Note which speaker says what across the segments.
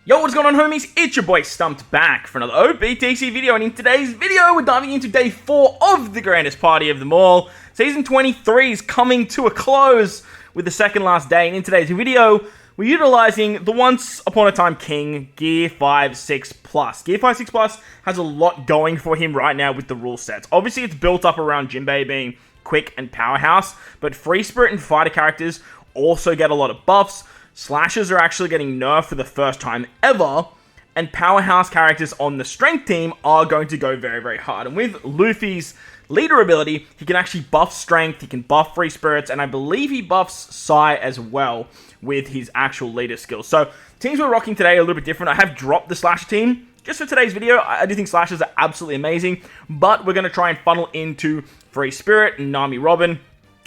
Speaker 1: Yo, what's going on, homies? It's your boy Stumped back for another OPTC video, and in today's video, we're diving into day 4 of the grandest party of them all. Season 23 is coming to a close with the second last day, and in today's video, we're utilizing the once upon a time king, Gear 5 6 Plus. Gear 5 6 Plus has a lot going for him right now with the rule sets. Obviously, it's built up around Giampier being quick and powerhouse, but Free Spirit and fighter characters also get a lot of buffs. Slashers are actually getting nerfed for the first time ever, and powerhouse characters on the strength team are going to go very, very hard. And with Luffy's leader ability, he can actually buff strength, he can buff free spirits, and I believe he buffs Psy as well with his actual leader skills. So, teams we're rocking today are a little bit different. I have dropped the Slasher team just for today's video. I do think Slashers are absolutely amazing, but we're going to try and funnel into Free Spirit and Nami Robin.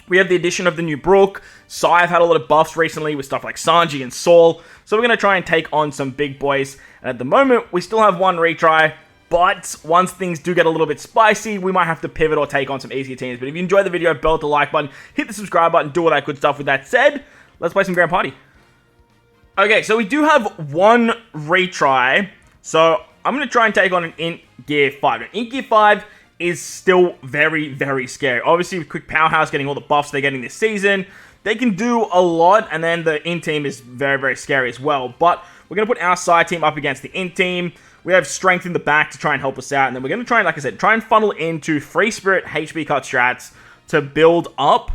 Speaker 1: We have the addition of the new Brook. Psy have had a lot of buffs recently with stuff like Sanji and Saul. So we're going to try and take on some big boys. And at the moment, we still have one retry. But once things do get a little bit spicy, we might have to pivot or take on some easier teams. But if you enjoyed the video, belt the like button, hit the subscribe button, do all that good stuff. With that said, let's play some Grand Party. Okay, so we do have one retry. So I'm going to try and take on an Int Gear 5. Now, Int Gear 5 is still very, very scary. Obviously, with Quick Powerhouse getting all the buffs they're getting this season, they can do a lot, and then the Int team is very, very scary as well. But we're going to put our side team up against the Int team. We have strength in the back to try and help us out, and then we're going to try and, like I said, try and funnel into Free Spirit HP cut strats to build up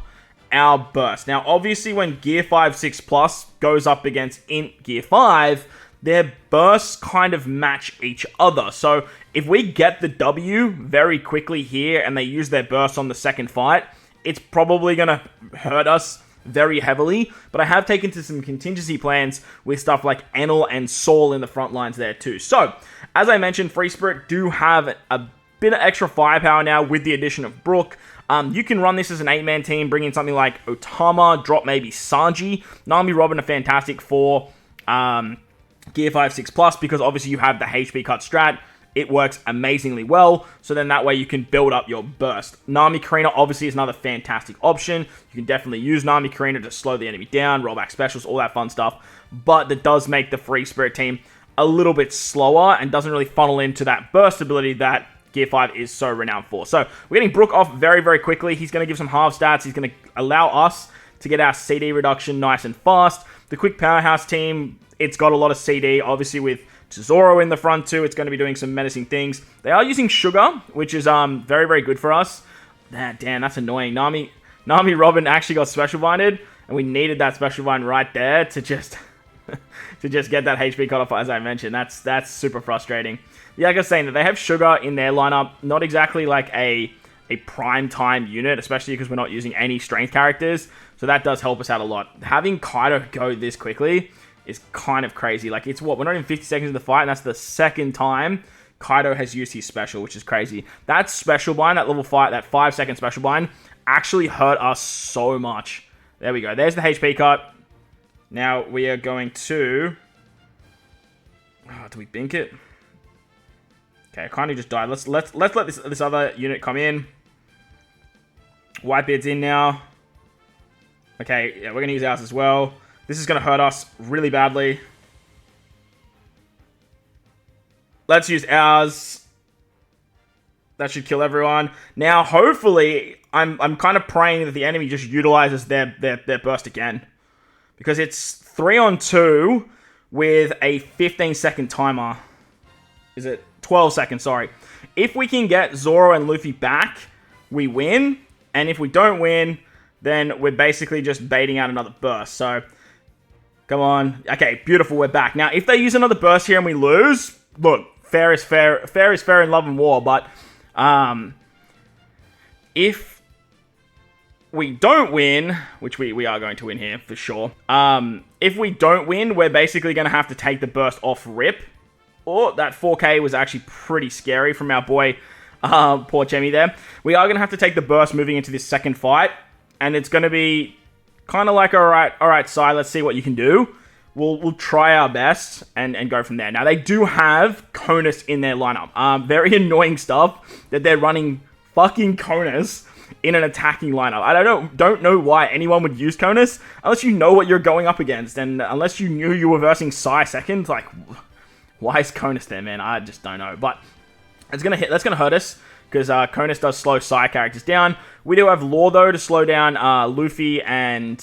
Speaker 1: our burst. Now, obviously, when Gear 5 6 Plus goes up against Int Gear 5, their bursts kind of match each other. So if we get the W very quickly here and they use their burst on the second fight, it's probably going to hurt us very heavily. But I have taken to some contingency plans with stuff like Enel and Saul in the front lines there too. So, as I mentioned, Free Spirit do have a bit of extra firepower now with the addition of Brook. You can run this as an 8-man team, bring in something like Otama, drop maybe Sanji. Nami Robin are fantastic for Gear 5 6 Plus, because obviously you have the HP cut strat. It works amazingly well, so then that way you can build up your burst. Nami Karina obviously is another fantastic option. You can definitely use Nami Karina to slow the enemy down, roll back specials, all that fun stuff, but that does make the Free Spirit team a little bit slower and doesn't really funnel into that burst ability that Gear 5 is so renowned for. So we're getting Brook off very, very quickly. He's going to give some half stats. He's going to allow us to get our CD reduction nice and fast. The Quick Powerhouse team, it's got a lot of CD, obviously with Zoro in the front too. It's going to be doing some menacing things. They are using Sugar, which is very, very good for us. Damn, that's annoying. Nami Robin actually got special binded, and we needed that special bind right there to just to just get that HP cut off, as I mentioned. That's super frustrating. Yeah, like I was saying, that they have Sugar in their lineup, not exactly like a prime time unit, especially because we're not using any strength characters. So that does help us out a lot. Having Kaido go this quickly is kind of crazy. Like, it's what? We're not even 50 seconds in the fight, and that's the second time Kaido has used his special, which is crazy. That special bind, that level 5, that 5-second special bind, actually hurt us so much. There we go. There's the HP cut. Now we are going to... do we bink it? Okay, I kind of just died. Let's let this other unit come in. Whitebeard's in now. Okay, yeah, we're going to use ours as well. This is going to hurt us really badly. Let's use ours. That should kill everyone. Now, hopefully, I'm kind of praying that the enemy just utilizes their burst again. Because it's 3-on-2 with a 15-second timer. Is it 12 seconds? Sorry. If we can get Zoro and Luffy back, we win. And if we don't win, then we're basically just baiting out another burst. So, come on. Okay, beautiful, we're back. Now, if they use another burst here and we lose, look, fair is fair. Fair is fair in love and war, but if we don't win, which we are going to win here for sure, if we don't win, we're basically going to have to take the burst off rip. Oh, that 4K was actually pretty scary from our boy, poor Chemi there. We are going to have to take the burst moving into this second fight, and it's going to be kind of like, all right, Sai, let's see what you can do. We'll try our best and go from there. Now, they do have Conus in their lineup. Very annoying stuff that they're running fucking Conus in an attacking lineup. I don't know why anyone would use Conus unless you know what you're going up against, and unless you knew you were versing Sai second. Like, Why is Conus there, man? I just don't know. But it's gonna hit. That's gonna hurt us because Conus does slow side characters down. We do have Law though to slow down Luffy and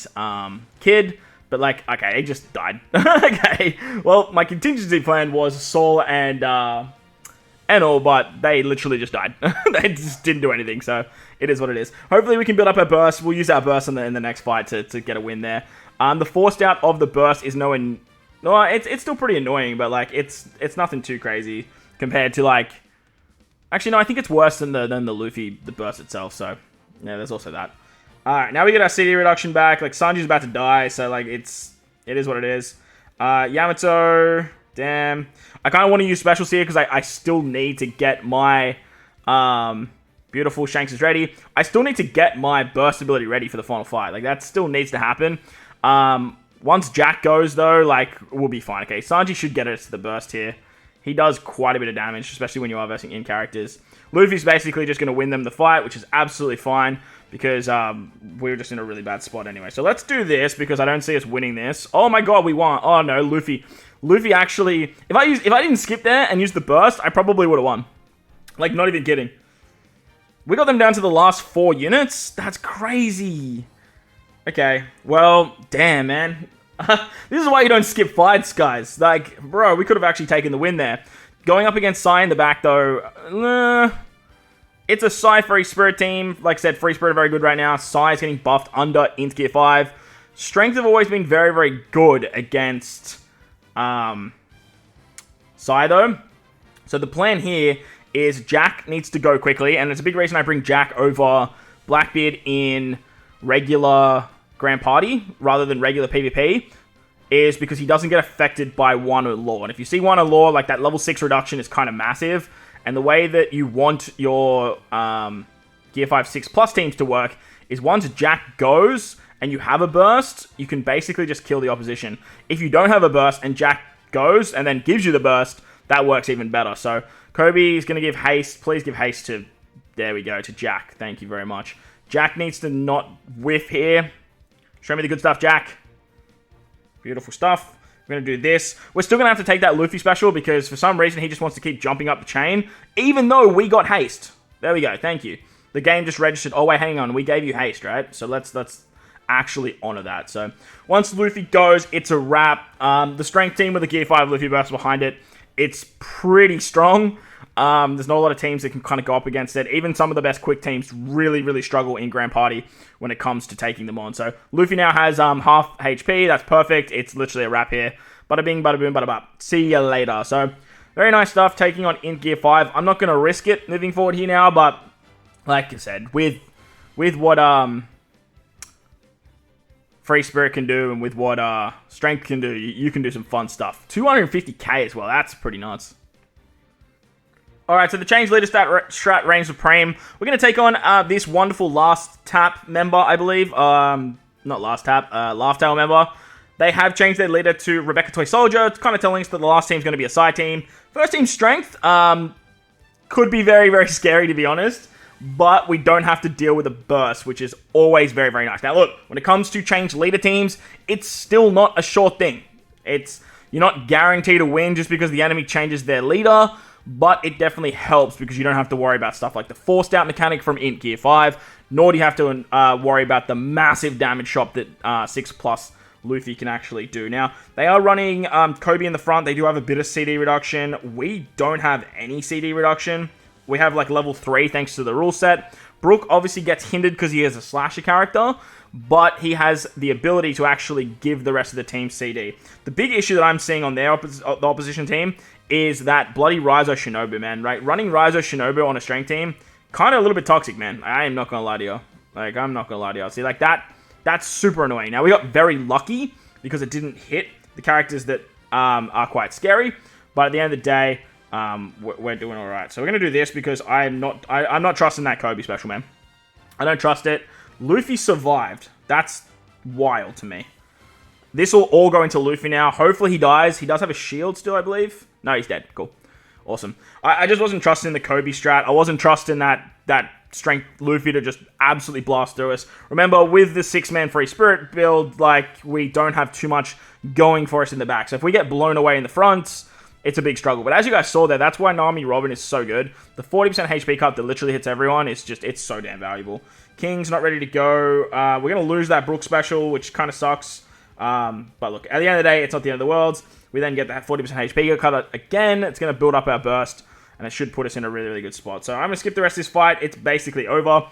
Speaker 1: Kid. But like, okay, he just died. Okay. Well, my contingency plan was Saul and all, but they literally just died. They just didn't do anything. So it is what it is. Hopefully we can build up our burst. We'll use our burst in the next fight to get a win there. The forced out of the burst is no, it's still pretty annoying, but like it's nothing too crazy compared to like. Actually, no, I think it's worse than the Luffy the burst itself. So yeah, there's also that. All right, now we get our CD reduction back. Like Sanji's about to die, so like it is what it is. Yamato, damn. I kind of want to use specials here because I still need to get my beautiful Shanks is ready. I still need to get my burst ability ready for the final fight. Like that still needs to happen. Once Jack goes though, like we'll be fine. Okay, Sanji should get us to the burst here. He does quite a bit of damage, especially when you are versing in characters. Luffy's basically just going to win them the fight, which is absolutely fine because we were just in a really bad spot anyway. So let's do this because I don't see us winning this. Oh my god, we won. Oh no, Luffy. Luffy actually... If I didn't skip there and use the burst, I probably would have won. Like, not even kidding. We got them down to the last 4 units? That's crazy. Okay, well, damn, man. This is why you don't skip fights, guys. Like, bro, we could have actually taken the win there. Going up against Sai in the back, though, it's a Sai Free Spirit team. Like I said, Free Spirit are very good right now. Sai is getting buffed under Int Gear 5. Strength have always been very, very good against Sai, though. So the plan here is Jack needs to go quickly, and it's a big reason I bring Jack over Blackbeard in regular Grand Party rather than regular PvP, is because he doesn't get affected by Wano Law. And if you see Wano Law, like that level 6 reduction is kind of massive, and the way that you want your Gear 5 6+ teams to work is once Jack goes and you have a burst, you can basically just kill the opposition. If you don't have a burst and Jack goes and then gives you the burst, that works even better. So Kobe is going to give haste. Please give haste to, there we go, to Jack. Thank you very much. Jack needs to not whiff here. Show me the good stuff, Jack. Beautiful stuff. We're going to do this. We're still going to have to take that Luffy special because for some reason he just wants to keep jumping up the chain, even though we got haste. There we go. Thank you. The game just registered. Oh, wait, hang on. We gave you haste, right? So let's actually honor that. So once Luffy goes, it's a wrap. The strength team with the Gear 5 Luffy burst behind it, it's pretty strong. There's not a lot of teams that can kind of go up against it. Even some of the best quick teams really, really struggle in Grand Party when it comes to taking them on. So Luffy now has half HP. That's perfect. It's literally a wrap here. Bada bing, bada boom, bada bop. See you later. So very nice stuff taking on Int Gear 5. I'm not going to risk it moving forward here now, but like I said, with what Free Spirit can do and with what Strength can do, you can do some fun stuff. 250k as well. That's pretty nuts. Alright, so the change leader strat reigns supreme. We're going to take on this wonderful Last Tap member, I believe. Not Last Tap, Laugh Tale member. They have changed their leader to Rebecca Toy Soldier. It's kind of telling us that the last team's going to be a side team. First team Strength could be very, very scary, to be honest. But we don't have to deal with a burst, which is always very, very nice. Now, look, when it comes to change leader teams, it's still not a sure thing. You're not guaranteed to win just because the enemy changes their leader, but it definitely helps because you don't have to worry about stuff like the forced out mechanic from Int Gear 5, nor do you have to worry about the massive damage shot that 6+ Luffy can actually do. Now, they are running Kobe in the front. They do have a bit of CD reduction. We don't have any CD reduction. We have like level 3 thanks to the rule set. Brook obviously gets hindered because he is a slasher character, but he has the ability to actually give the rest of the team CD. The big issue that I'm seeing on the opposition team is that bloody Raizo Shinobu, man, right? Running Raizo Shinobu on a strength team, kind of a little bit toxic, man. I am not going to lie to you. Like, I'm not going to lie to you. See, like that's super annoying. Now, we got very lucky because it didn't hit the characters that are quite scary, but at the end of the day, we're doing all right. So we're going to do this because I'm not trusting that Kobe special, man. I don't trust it. Luffy survived. That's wild to me. This will all go into Luffy now. Hopefully he dies. He does have a shield still, I believe. No, he's dead. Cool. Awesome. I just wasn't trusting the Kobe strat. I wasn't trusting that strength Luffy to just absolutely blast through us. Remember, with the 6-man Free Spirit build, like, we don't have too much going for us in the back. So if we get blown away in the front, it's a big struggle. But as you guys saw there, that's why Nami Robin is so good. The 40% HP cut that literally hits everyone is just, it's so damn valuable. King's not ready to go. We're going to lose that Brook special, which kind of sucks. But look, at the end of the day, it's not the end of the world. We then get that 40% HP cut again. It's going to build up our burst, and it should put us in a really, really good spot. So I'm going to skip the rest of this fight. It's basically over.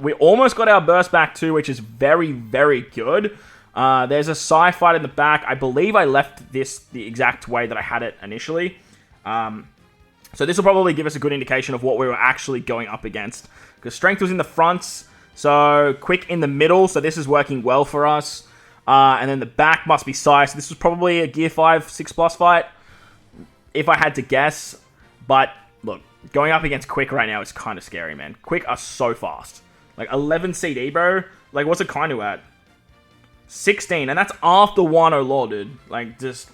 Speaker 1: We almost got our burst back too, which is very, very good. There's a Psy fight in the back. I believe I left this the exact way that I had it initially. So this will probably give us a good indication of what we were actually going up against. Because Strength was in the fronts, so Quick in the middle, so this is working well for us. And then the back must be Psy, so this was probably a Gear 5, 6+ fight, if I had to guess. But, look, going up against Quick right now is kind of scary, man. Quick are so fast. Like, 11 CD, bro. Like, what's Akainu at? 16, and that's after 1 lore, dude. Like, just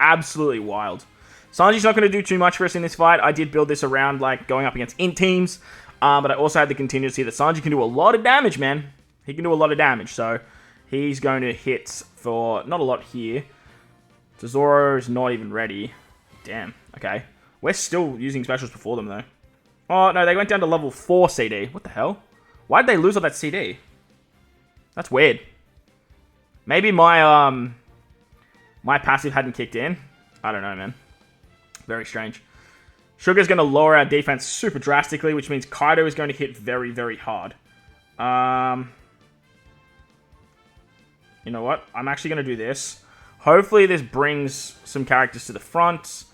Speaker 1: absolutely wild. Sanji's not going to do too much for us in this fight. I did build this around, like, going up against int teams. But I also had the contingency that Sanji can do a lot of damage, man. He can do a lot of damage, so he's going to hit for not a lot here. Tesoro is not even ready. Damn, okay. We're still using specials before them, though. Oh, no, they went down to level 4 CD. What the hell? Why did they lose all that CD? That's weird. Maybe my my passive hadn't kicked in. I don't know, man. Very strange. Sugar's going to lower our defense super drastically, which means Kaido is going to hit very, very hard. You know what? I'm actually going to do this. Hopefully this brings some characters to the front.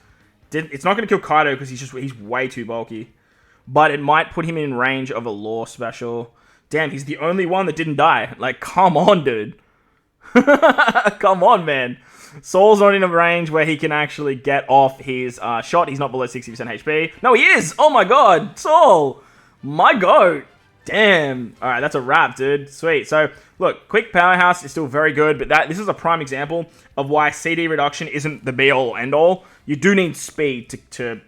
Speaker 1: It's not going to kill Kaido because he's way too bulky. But it might put him in range of a lore special. Damn, he's the only one that didn't die. Like, come on, dude. Come on, man. Saul's not in a range where he can actually get off his shot. He's not below 60% HP. No, he is! Oh my god! Saul! My goat! Damn. Alright, that's a wrap, dude. Sweet. So, look, Quick Powerhouse is still very good, but this is a prime example of why CD reduction isn't the be-all, end-all. You do need speed to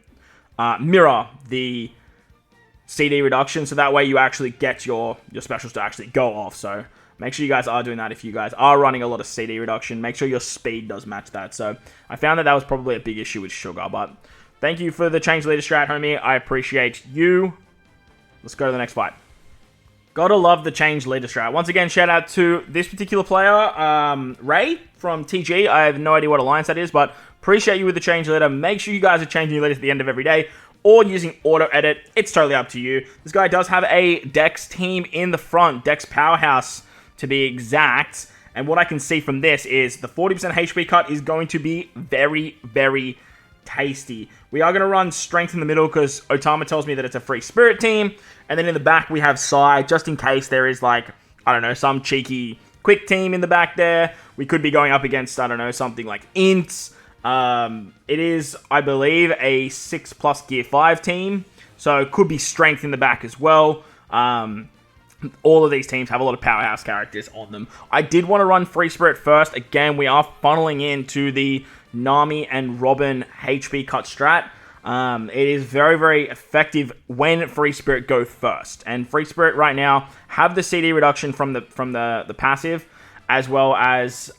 Speaker 1: mirror the CD reduction, so that way you actually get your specials to actually go off. So, make sure you guys are doing that if you guys are running a lot of CD reduction. Make sure your speed does match that. So, I found that was probably a big issue with Sugar, but thank you for the change leader strat, homie. I appreciate you. Let's go to the next fight. Gotta love the change leader strat. Once again, shout out to this particular player, Ray from TG. I have no idea what alliance that is, but appreciate you with the change leader. Make sure you guys are changing your leaders at the end of every day or using auto edit. It's totally up to you. This guy does have a Dex team in the front, Dex Powerhouse to be exact. And what I can see from this is the 40% HP cut is going to be very, very tasty. We are going to run Strength in the middle because Otama tells me that it's a free spirit team. And then in the back, we have Psy, just in case there is, like, I don't know, some cheeky quick team in the back there. We could be going up against, I don't know, something like Ints. It is, I believe, a 6+ Gear 5 team. So it could be Strength in the back as well. All of these teams have a lot of powerhouse characters on them. I did want to run Free Spirit first. Again, we are funneling into the Nami and Robin HP cut strat. It is very, very effective when Free Spirit go first. And Free Spirit right now have the CD reduction from the passive, as well as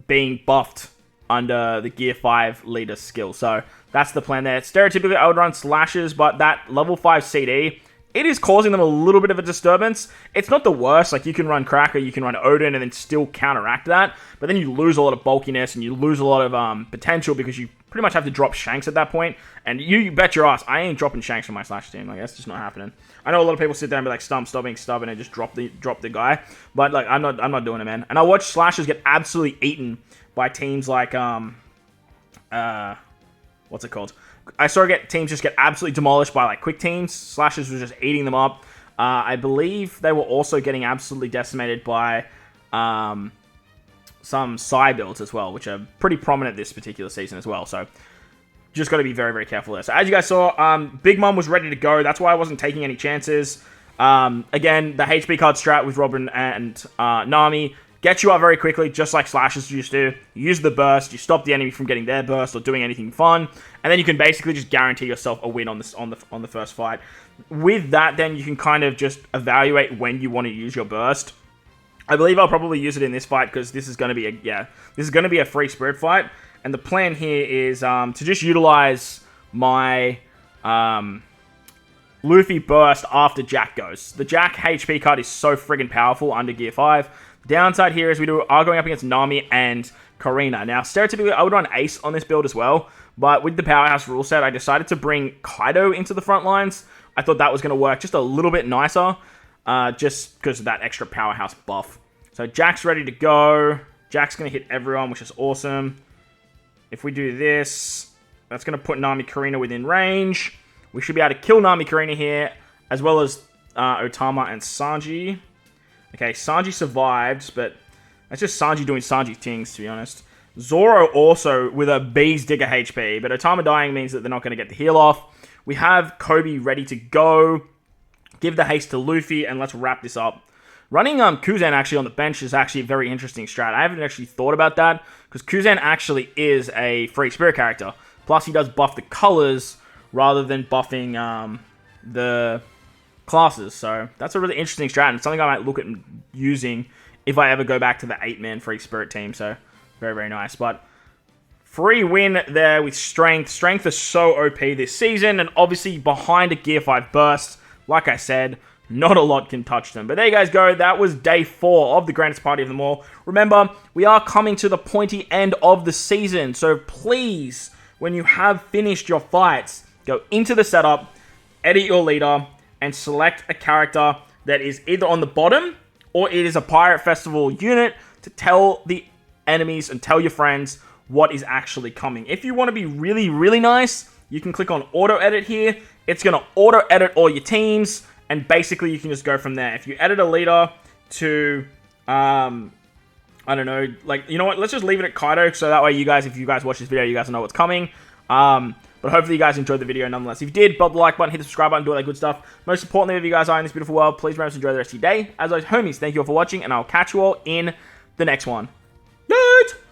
Speaker 1: being buffed under the Gear 5 leader skill. So that's the plan there. Stereotypically, I would run Slashes, but that level 5 CD, it is causing them a little bit of a disturbance. It's not the worst. Like, you can run Cracker, you can run Odin, and then still counteract that. But then you lose a lot of bulkiness, and you lose a lot of potential, because you pretty much have to drop Shanks at that point. And you bet your ass, I ain't dropping Shanks from my Slash team. Like, that's just not happening. I know a lot of people sit there and be like, stop being stubborn, and just drop the guy. But, like, I'm not doing it, man. And I watch Slashes get absolutely eaten by teams like, what's it called? I saw teams just get absolutely demolished by, like, quick teams. Slashes was just eating them up. I believe they were also getting absolutely decimated by some Psy builds as well, which are pretty prominent this particular season as well. So just got to be very, very careful there. So as you guys saw, Big Mom was ready to go. That's why I wasn't taking any chances. Again, the HP card strat with Robin and Nami gets you up very quickly, just like Slashes used to. You use the burst, you stop the enemy from getting their burst or doing anything fun, and then you can basically just guarantee yourself a win on the first fight. With that, then you can kind of just evaluate when you want to use your burst. I believe I'll probably use it in this fight because this is going to be a free spirit fight. And the plan here is to just utilize my Luffy burst after Jack goes. The Jack HP card is so friggin' powerful under Gear 5. The downside here is we are going up against Nami and Karina. Now, stereotypically, I would run Ace on this build as well, but with the Powerhouse rule set, I decided to bring Kaido into the front lines. I thought that was going to work just a little bit nicer, just because of that extra Powerhouse buff. So Jack's ready to go. Jack's going to hit everyone, which is awesome. If we do this, that's going to put Nami Karina within range. We should be able to kill Nami Karina here, as well as Otama and Sanji. Okay, Sanji survived, but that's just Sanji doing Sanji things, to be honest. Zoro also with a Bee's Digger HP, but Otama dying means that they're not going to get the heal off. We have Kobe ready to go. Give the haste to Luffy, and let's wrap this up. Running Kuzen actually on the bench is actually a very interesting strat. I haven't actually thought about that, because Kuzen actually is a free spirit character. Plus, he does buff the colors rather than buffing the classes. So that's a really interesting strat, and something I might look at using if I ever go back to the 8-man free spirit team. So very, very nice. But free win there with Strength. Strength is so OP this season, and obviously behind a Gear 5 burst, like I said, not a lot can touch them. But there you guys go. That was day 4 of the grandest party of them all. Remember, we are coming to the pointy end of the season. So please, when you have finished your fights, go into the setup, edit your leader, and select a character that is either on the bottom or it is a Pirate Festival unit to tell the enemies and tell your friends what is actually coming. If you want to be really, really nice, you can click on Auto Edit here. It's going to auto edit all your teams, and basically you can just go from there. If you edit a leader to, I don't know, like, you know what, let's just leave it at Kaido, so that way you guys, if you guys watch this video, you guys know what's coming. But hopefully you guys enjoyed the video nonetheless. If you did, bump the like button, hit the subscribe button, do all that good stuff. Most importantly, if you guys are in this beautiful world, please remember to enjoy the rest of your day. As always, homies, thank you all for watching, and I'll catch you all in the next one. Yeet!